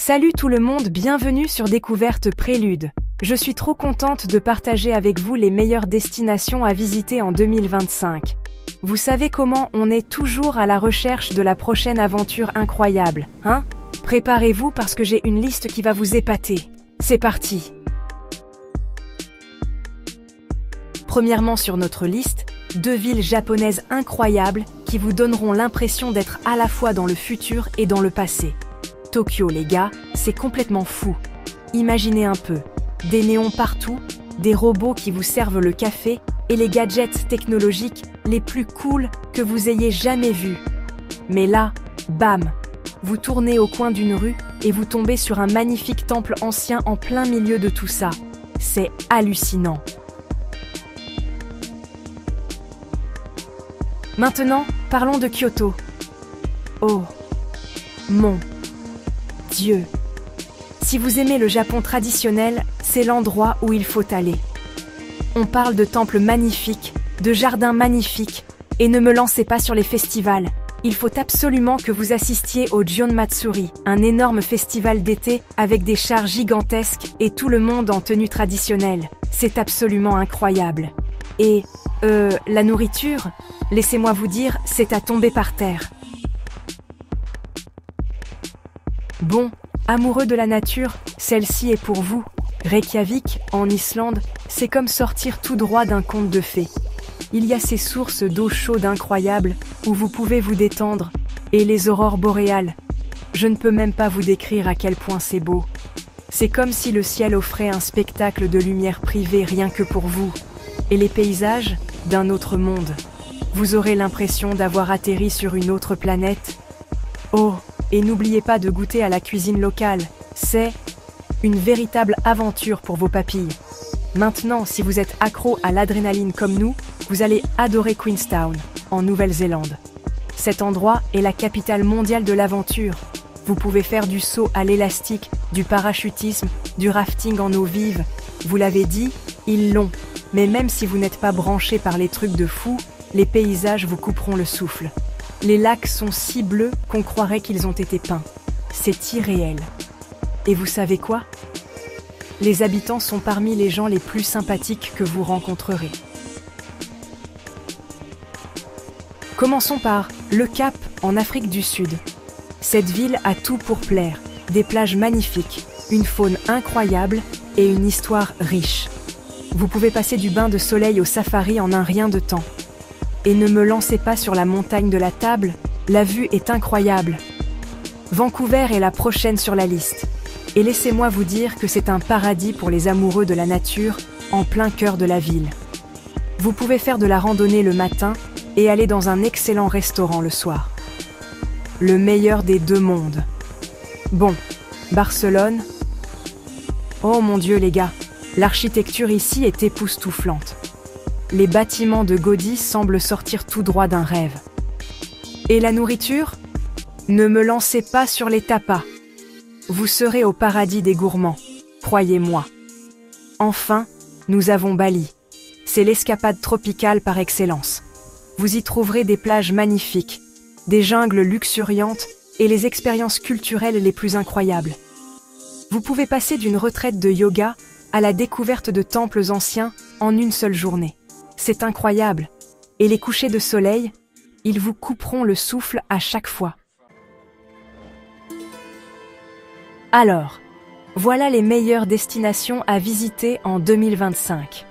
Salut tout le monde, bienvenue sur Découverte Prélude. Je suis trop contente de partager avec vous les meilleures destinations à visiter en 2025. Vous savez comment on est toujours à la recherche de la prochaine aventure incroyable, hein? Préparez-vous parce que j'ai une liste qui va vous épater. C'est parti! Premièrement sur notre liste, 2 villes japonaises incroyables qui vous donneront l'impression d'être à la fois dans le futur et dans le passé. Tokyo les gars, c'est complètement fou. Imaginez un peu, des néons partout, des robots qui vous servent le café et les gadgets technologiques les plus cool que vous ayez jamais vus. Mais là, bam, vous tournez au coin d'une rue et vous tombez sur un magnifique temple ancien en plein milieu de tout ça. C'est hallucinant. Maintenant, parlons de Kyoto. Oh, mon Dieu! Si vous aimez le Japon traditionnel, c'est l'endroit où il faut aller. On parle de temples magnifiques, de jardins magnifiques, et ne me lancez pas sur les festivals. Il faut absolument que vous assistiez au Gion Matsuri, un énorme festival d'été avec des chars gigantesques et tout le monde en tenue traditionnelle. C'est absolument incroyable. Et, la nourriture, laissez-moi vous dire, c'est à tomber par terre. Bon, amoureux de la nature, celle-ci est pour vous. Reykjavik, en Islande, c'est comme sortir tout droit d'un conte de fées. Il y a ces sources d'eau chaude incroyables où vous pouvez vous détendre, et les aurores boréales. Je ne peux même pas vous décrire à quel point c'est beau. C'est comme si le ciel offrait un spectacle de lumière privée rien que pour vous. Et les paysages, d'un autre monde. Vous aurez l'impression d'avoir atterri sur une autre planète. Oh, et n'oubliez pas de goûter à la cuisine locale. C'est une véritable aventure pour vos papilles. Maintenant, si vous êtes accro à l'adrénaline comme nous, vous allez adorer Queenstown, en Nouvelle-Zélande. Cet endroit est la capitale mondiale de l'aventure. Vous pouvez faire du saut à l'élastique, du parachutisme, du rafting en eau vive. Vous l'avez dit, ils l'ont. Mais même si vous n'êtes pas branché par les trucs de fou, les paysages vous couperont le souffle. Les lacs sont si bleus qu'on croirait qu'ils ont été peints. C'est irréel. Et vous savez quoi? Les habitants sont parmi les gens les plus sympathiques que vous rencontrerez. Commençons par Le Cap, en Afrique du Sud. Cette ville a tout pour plaire. Des plages magnifiques, une faune incroyable et une histoire riche. Vous pouvez passer du bain de soleil au safari en un rien de temps. Et ne me lancez pas sur la montagne de la Table, la vue est incroyable. Vancouver est la prochaine sur la liste. Et laissez-moi vous dire que c'est un paradis pour les amoureux de la nature, en plein cœur de la ville. Vous pouvez faire de la randonnée le matin et aller dans un excellent restaurant le soir. Le meilleur des deux mondes. Bon, Barcelone. Oh mon Dieu les gars, l'architecture ici est époustouflante. Les bâtiments de Gaudí semblent sortir tout droit d'un rêve. Et la nourriture? Ne me lancez pas sur les tapas. Vous serez au paradis des gourmands, croyez-moi. Enfin, nous avons Bali. C'est l'escapade tropicale par excellence. Vous y trouverez des plages magnifiques, des jungles luxuriantes et les expériences culturelles les plus incroyables. Vous pouvez passer d'une retraite de yoga à la découverte de temples anciens en une seule journée. C'est incroyable. Et les couchers de soleil, ils vous couperont le souffle à chaque fois. Alors, voilà les meilleures destinations à visiter en 2025.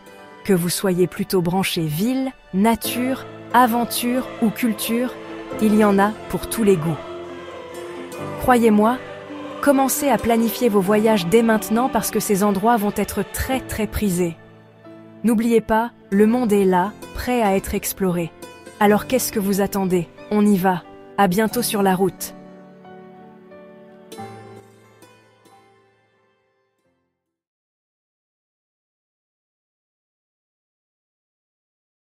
Que vous soyez plutôt branché ville, nature, aventure ou culture, il y en a pour tous les goûts. Croyez-moi, commencez à planifier vos voyages dès maintenant parce que ces endroits vont être très très prisés. N'oubliez pas, le monde est là, prêt à être exploré. Alors qu'est-ce que vous attendez? On y va. À bientôt sur la route.